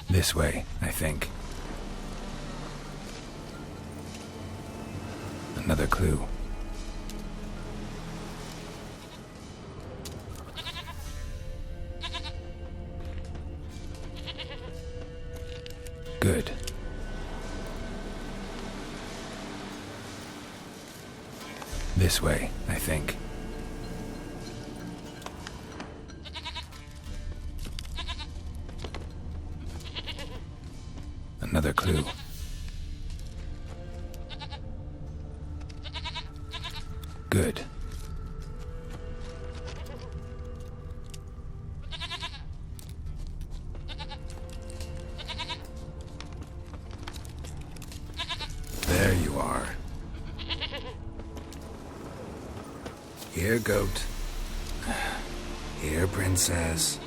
This way, I think. Another clue. Good. This way, I think. Another clue. Good. There you are. Here, goat. Here, princess.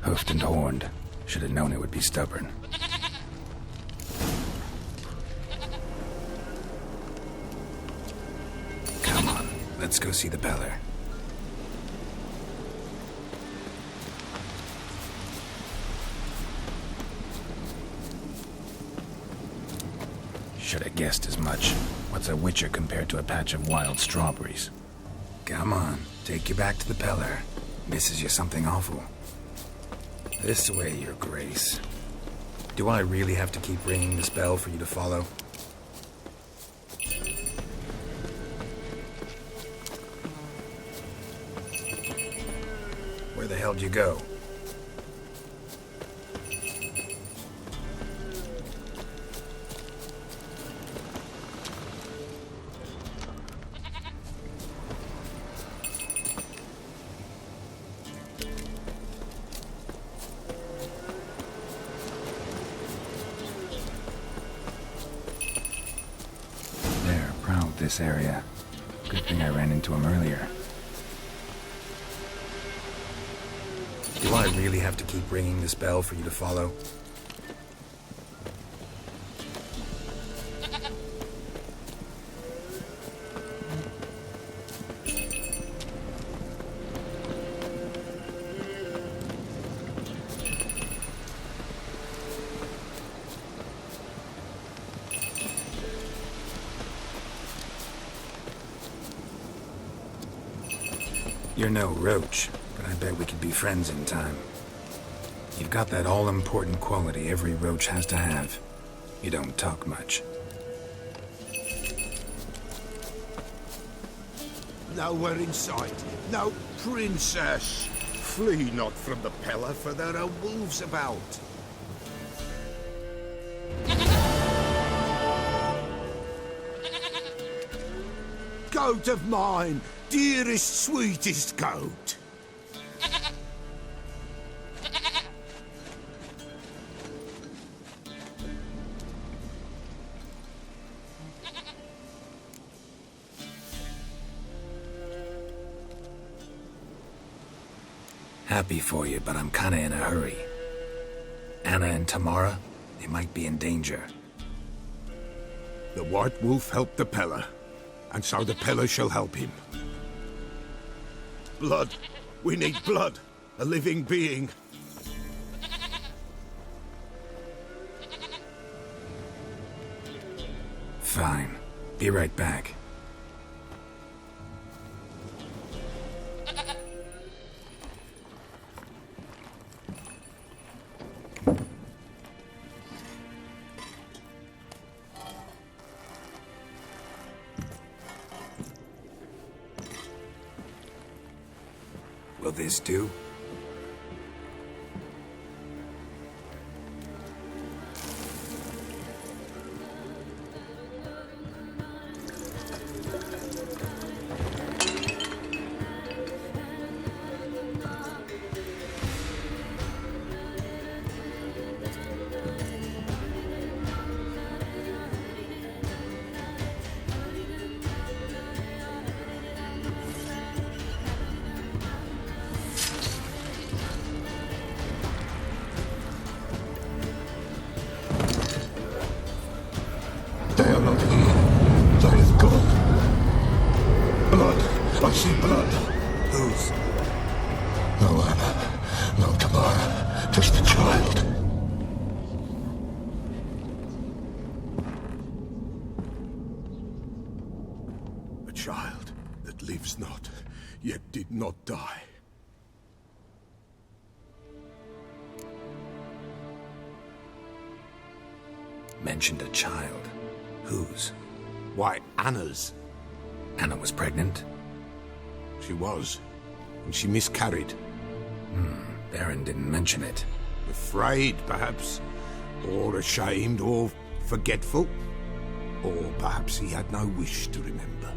Hoofed and horned. Should have known it would be stubborn. Come on, let's go see the Peller. Should have guessed as much. What's a witcher compared to a patch of wild strawberries? Come on, take you back to the Peller. Misses you something awful. This way, Your Grace. Do I really have to keep ringing this bell for you to follow? Where the hell do you go? This area. Good thing I ran into him earlier. Do I really have to keep ringing this bell for you to follow? You're no roach, but I bet we could be friends in time. You've got that all-important quality every roach has to have. You don't talk much. Nowhere in sight. No princess. Flee not from the Peller, for there are wolves about. Goat of mine, dearest, sweetest goat. Happy for you, but I'm kinda in a hurry. Anna and Tamara, they might be in danger. The White Wolf helped the Peller, and so the Peller shall help him. Blood. We need blood. A living being. Fine. Be right back. Will this do? They are not here. There is blood. Blood. I see blood. Whose? No Anna. No Tamara. Just the child. A child that lives not, yet did not die. Mentioned a child. Whose? Why, Anna's. Anna was pregnant? She was, and she miscarried. Baron didn't mention it. Afraid, perhaps, or ashamed, or forgetful. Or perhaps he had no wish to remember.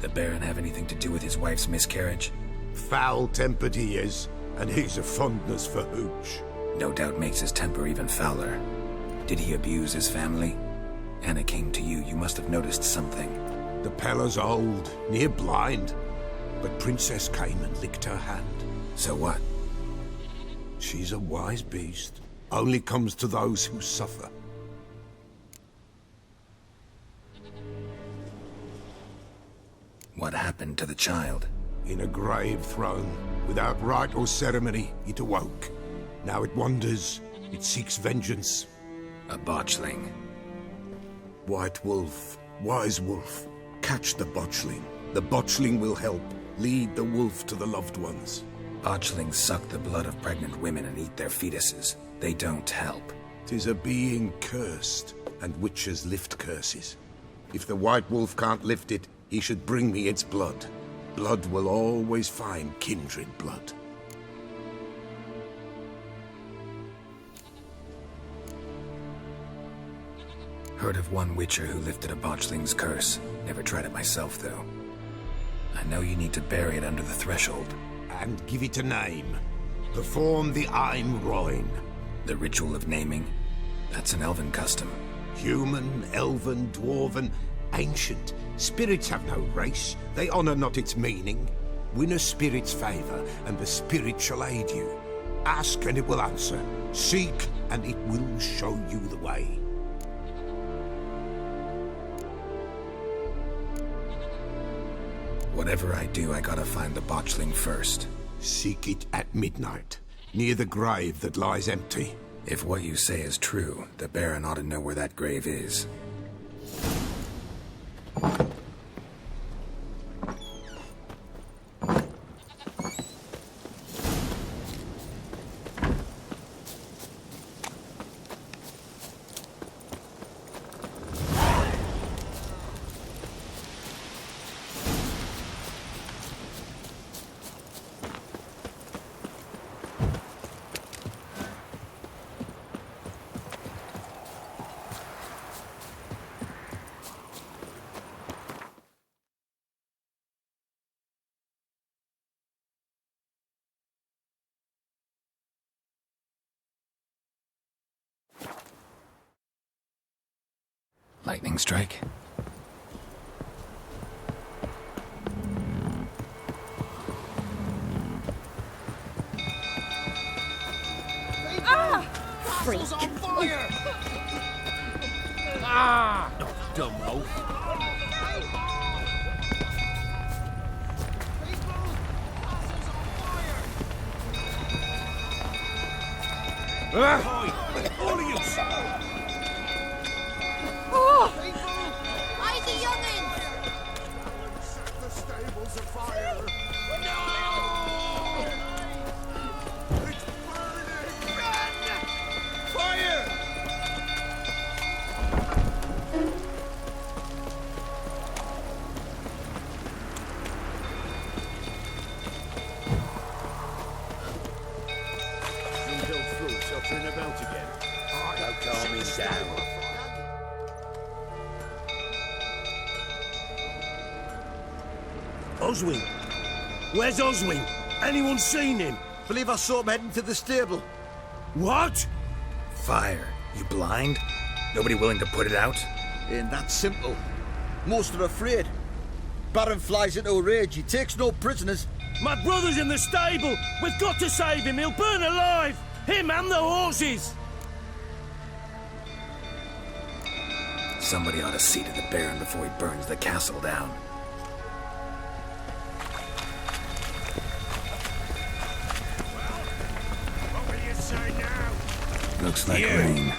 The Baron have anything to do with his wife's miscarriage? Foul-tempered he is, and he's a fondness for hooch. No doubt makes his temper even fouler. Did he abuse his family? Anna came to you. You must have noticed something. The Peller's old, near blind, but Princess came and licked her hand. So what? She's a wise beast. Only comes to those who suffer. What happened to the child? In a grave thrown, without rite or ceremony, it awoke. Now it wanders, it seeks vengeance. A botchling. White Wolf, Wise Wolf, catch the botchling. The botchling will help, lead the wolf to the loved ones. Botchlings suck the blood of pregnant women and eat their fetuses. They don't help. 'Tis a being cursed, and witches lift curses. If the White Wolf can't lift it, he should bring me its blood. Blood will always find kindred blood. Heard of one witcher who lifted a botchling's curse. Never tried it myself, though. I know you need to bury it under the threshold. And give it a name. Perform the Aim Roin. The ritual of naming? That's an elven custom. Human, elven, dwarven, ancient. Spirits have no race. They honor not its meaning. Win a spirit's favor, and the spirit shall aid you. Ask, and it will answer. Seek, and it will show you the way. Whatever I do, I gotta find the botchling first. Seek it at midnight, near the grave that lies empty. If what you say is true, the Baron ought to know where that grave is. Lightning strike? freak. Ah! Dumb hoe. All of you! Easy, youngins! The stable's afire! No! It's burning! Fire! Rebuilt food suffering about again. Don't calm me down. Oswin? Where's Oswin? Anyone seen him? Believe I saw him heading to the stable. What? Fire. You blind? Nobody willing to put it out? Ain't that simple. Most are afraid. Baron flies into a rage. He takes no prisoners. My brother's in the stable. We've got to save him. He'll burn alive. Him and the horses. Somebody ought to see to the Baron before he burns the castle down. What will you say now? Looks like Yeah. rain.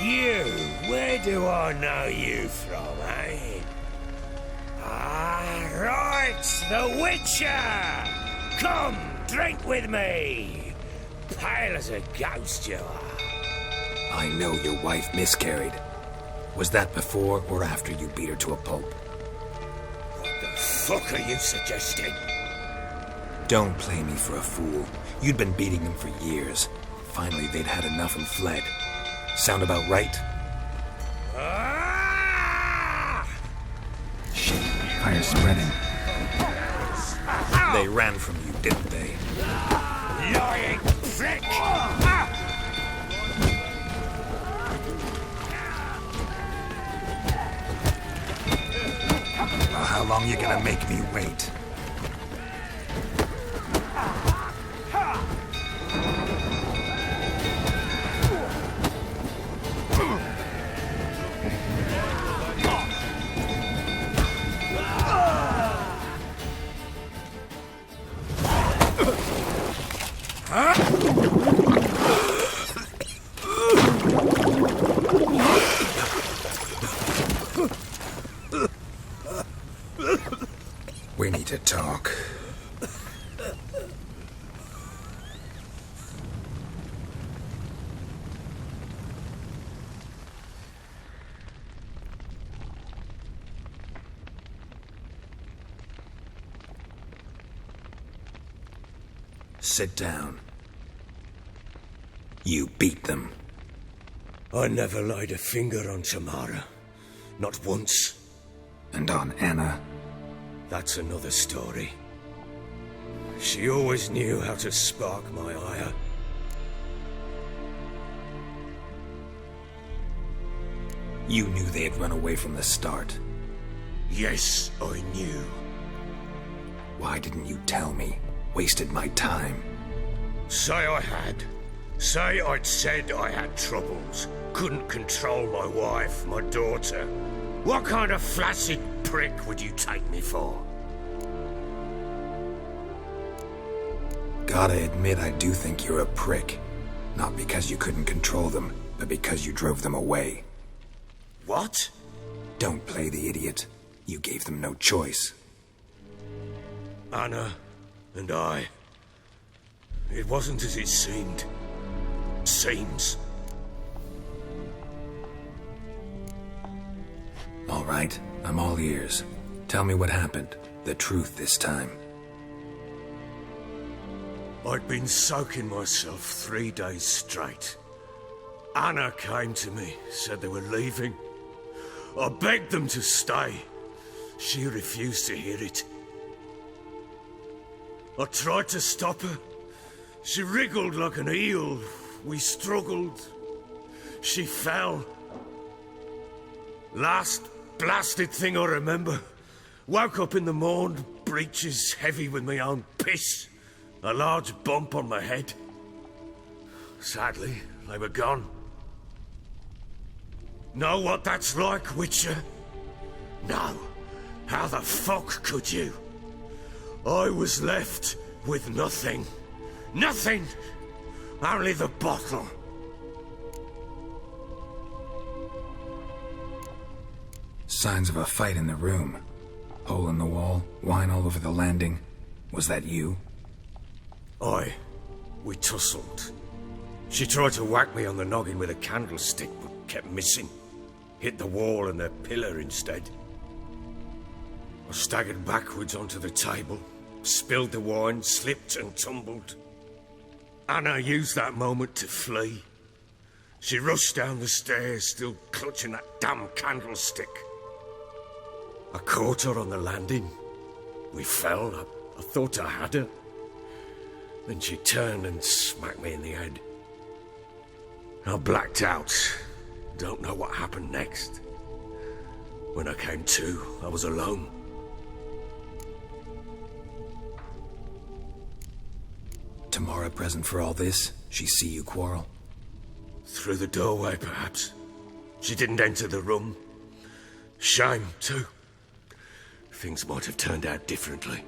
You, where do I know you from, eh? Ah, right, the Witcher! Come, drink with me! Pale as a ghost you are. I know your wife miscarried. Was that before or after you beat her to a pulp? What the fuck are you suggesting? Don't play me for a fool. You'd been beating them for years. Finally, they'd had enough and fled. Sound about right? Ah! Shit, fire's spreading. They ran from you, didn't they? Lying prick! Well, how long you gonna make me wait? We need to talk. Sit down. You beat them. I never laid a finger on Tamara. Not once. And on Anna. That's another story. She always knew how to spark my ire. You knew they had run away from the start. Yes, I knew. Why didn't you tell me? Wasted my time. Say I had. Say I'd said I had troubles. Couldn't control my wife, my daughter. What kind of flaccid prick would you take me for? Gotta admit, I do think you're a prick. Not because you couldn't control them, but because you drove them away. What? Don't play the idiot. You gave them no choice. Anna and I. It wasn't as it seemed. Seems. All right, I'm all ears. Tell me what happened. The truth this time. I'd been soaking myself 3 days straight. Anna came to me, said they were leaving. I begged them to stay. She refused to hear it. I tried to stop her. She wriggled like an eel. We struggled. She fell. Last blasted thing I remember. Woke up in the morn, breeches heavy with my own piss. A large bump on my head. Sadly, they were gone. Know what that's like, Witcher? No. How the fuck could you? I was left with nothing. Nothing! Only the bottle. Signs of a fight in the room. Hole in the wall, wine all over the landing. Was that you? We tussled. She tried to whack me on the noggin with a candlestick, but kept missing. Hit the wall and the pillar instead. I staggered backwards onto the table, spilled the wine, slipped and tumbled. Anna used that moment to flee. She rushed down the stairs, still clutching that damn candlestick. I caught her on the landing. We fell. I thought I had her. Then she turned and smacked me in the head. I blacked out. Don't know what happened next. When I came to, I was alone. Tamara present for all this? She see you quarrel? Through the doorway, perhaps. She didn't enter the room. Shame, too. Things might have turned out differently.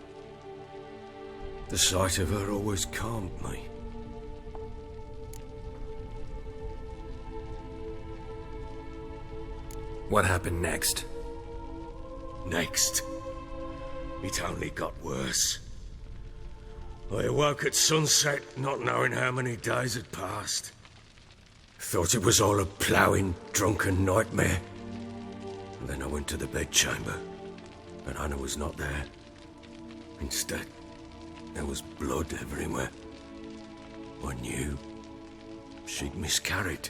The sight of her always calmed me. What happened next? Next, it only got worse. I awoke at sunset, not knowing how many days had passed. Thought it was all a ploughing, drunken nightmare. And then I went to the bedchamber, but Anna was not there. Instead, there was blood everywhere. I knew she'd miscarried.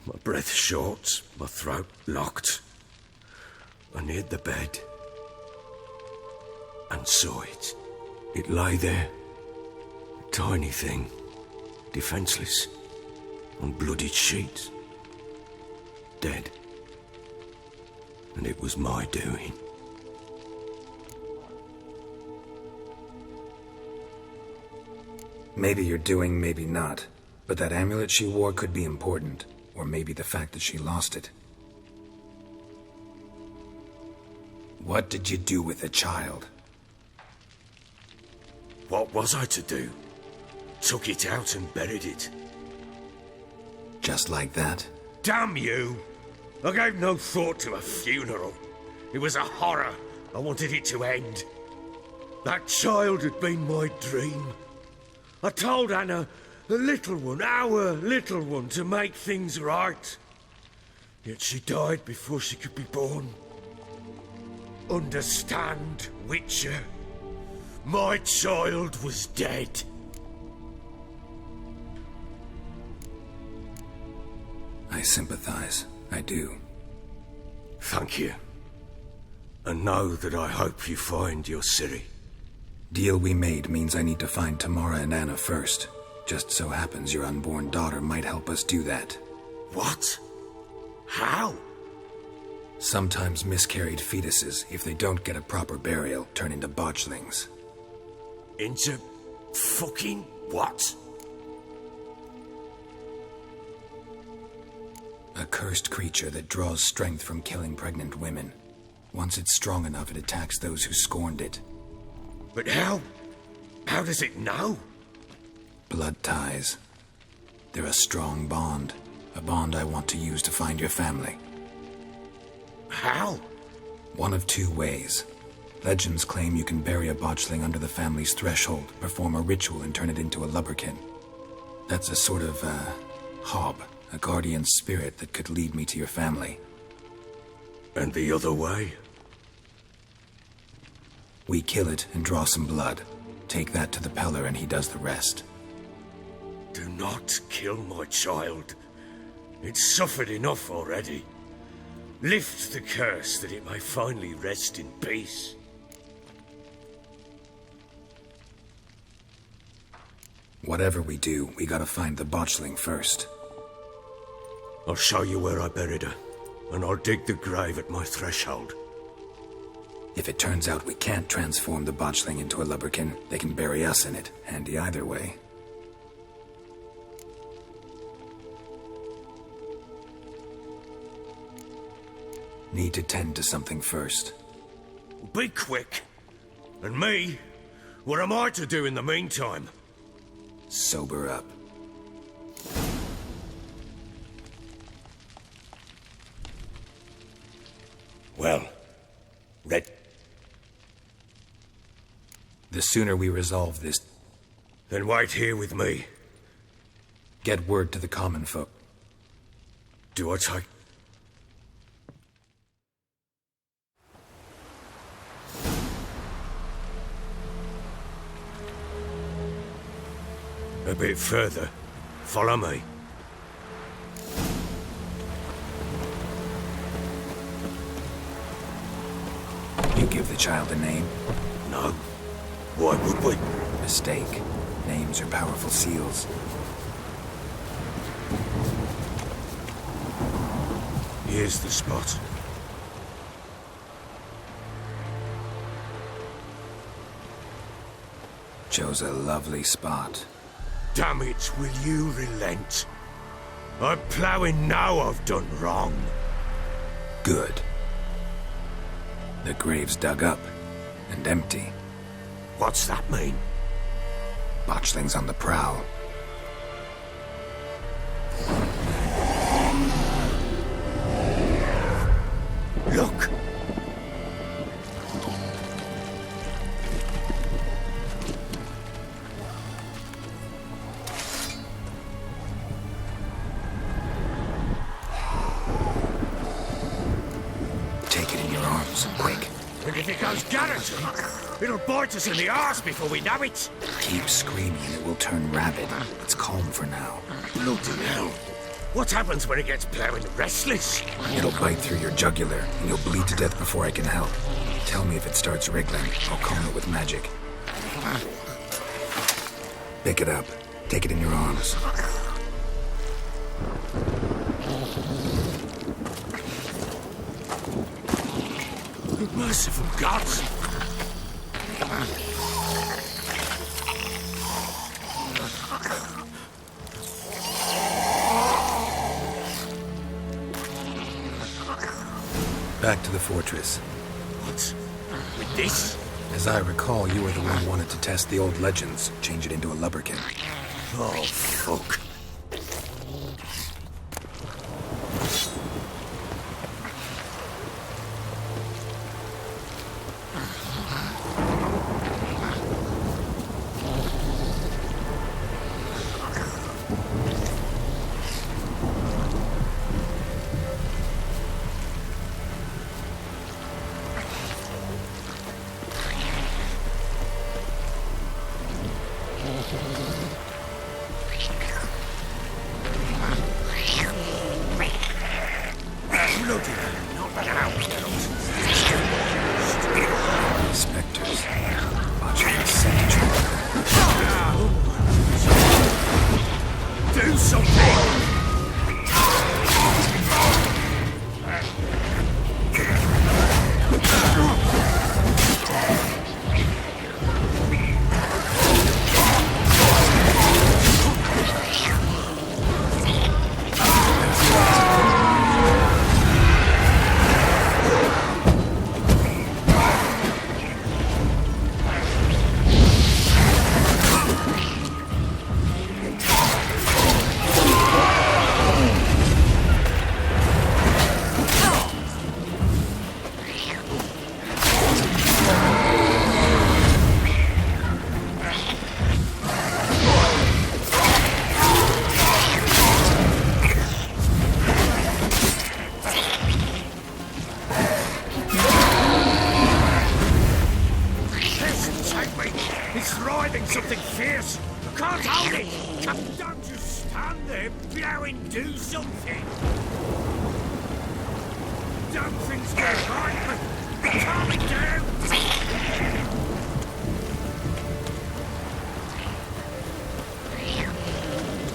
My breath short, my throat locked. I neared the bed and saw it. It lay there, a tiny thing, defenseless, on bloodied sheets, dead. And it was my doing. Maybe you're doing, maybe not. But that amulet she wore could be important. Or maybe the fact that she lost it. What did you do with the child? What was I to do? Took it out and buried it. Just like that? Damn you! I gave no thought to a funeral. It was a horror. I wanted it to end. That child had been my dream. I told Anna, the little one, our little one, to make things right. Yet she died before she could be born. Understand, Witcher? My child was dead. I sympathize. I do. Thank you. And know that I hope you find your Ciri. Deal we made means I need to find Tamara and Anna first. Just so happens your unborn daughter might help us do that. What? How? Sometimes miscarried fetuses, if they don't get a proper burial, turn into botchlings. Into fucking what? A cursed creature that draws strength from killing pregnant women. Once it's strong enough, it attacks those who scorned it. But how? How does it know? Blood ties. They're a strong bond. A bond I want to use to find your family. How? One of two ways. Legends claim you can bury a botchling under the family's threshold, perform a ritual, and turn it into a lubberkin. That's a sort of, hob, a guardian spirit that could lead me to your family. And the other way? We kill it and draw some blood. Take that to the Peller and he does the rest. Do not kill my child. It's suffered enough already. Lift the curse that it may finally rest in peace. Whatever we do, we gotta find the botchling first. I'll show you where I buried her, and I'll dig the grave at my threshold. If it turns out we can't transform the botchling into a lubberkin, they can bury us in it. Handy either way. Need to tend to something first. Be quick. And me? What am I to do in the meantime? Sober up. Well, Red. The sooner we resolve this, Then wait here with me. get word to the common folk. Do I take... A bit further. Follow me. You give the child a name? No. Why would we? Mistake. Names are powerful seals. Here's the spot. Chose a lovely spot. Damn it, will you relent? I'm ploughing now I've done wrong. Good. The grave's dug up and empty. What's that mean? Botchlings on the prowl. Look! Take it in your arms, quick. And if it goes garrison, it'll bite us in the arse before we know it. Keep screaming and it will turn rabid. It's calm for now. Bloody hell. What happens when it gets ploughing restless? It'll bite through your jugular and you'll bleed to death before I can help. Tell me if it starts wriggling. I'll calm it with magic. Pick it up. Take it in your arms. Merciful gods! Back to the fortress. What? With this? As I recall, you were the one who wanted to test the old legends, change it into a lubberkin. Oh, fuck. Spectres. Watching the sentry. Do something! It's writhing something fierce. I can't hold it. Don't just stand there, blowing. Do something. Don't things go right? Calm it down.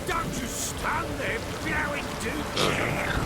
Don't just stand there, blowing. Do something.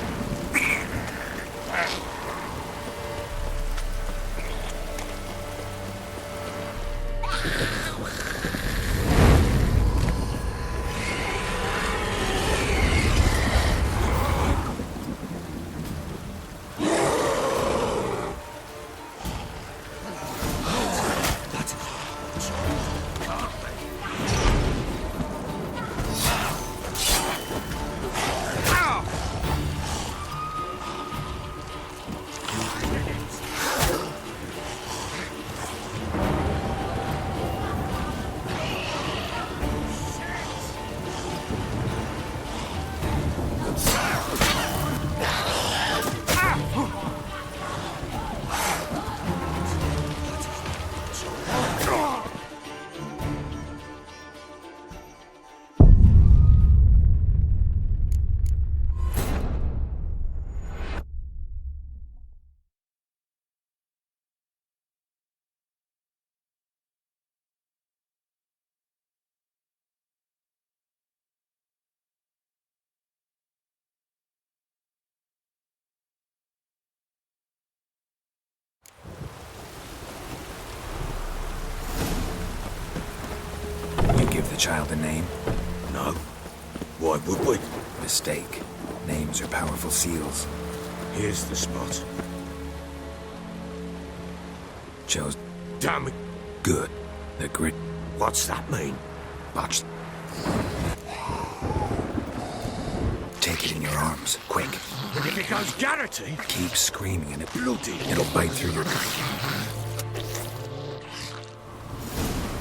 the child a name? No. Why would we? Mistake. Names are powerful seals. Here's the spot. Chose Damn it. good. The grit What's that mean? botched. Take it in your arms, quick. If it goes Garrity? Keep screaming and Bloody. it'll bite through your...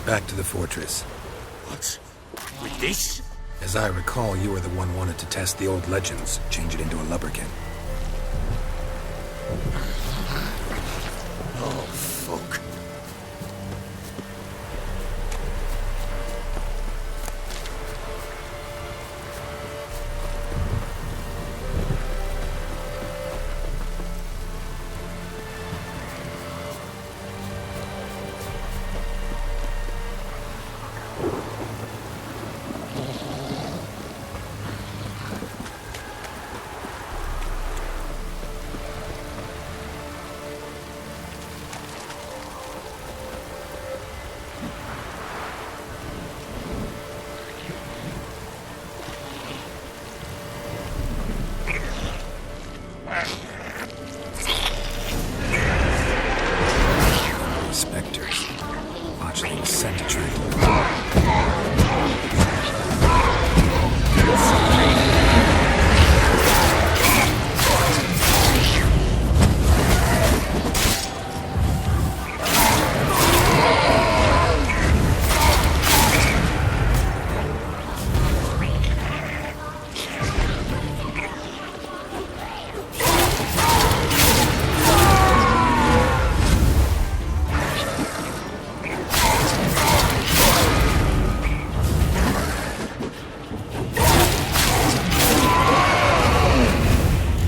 Back to the fortress. What? With this? As I recall, you were the one wanted to test the old legends, change it into a lubberkin. Oh, fuck. Spectres. Watch them scent a trail.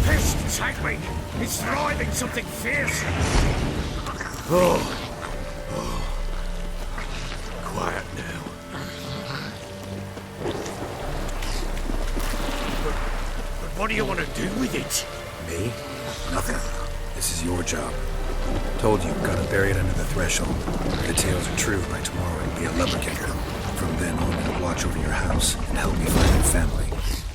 Pest, take me! It's thriving something fierce! Oh. Quiet now. But what do you want to do with it? Me? Nothing. This is your job. Told you, gotta bury it under the threshold. If the tales are true, by tomorrow it'll be a lubberkin. From then on, it'll watch over your house and help me find your family.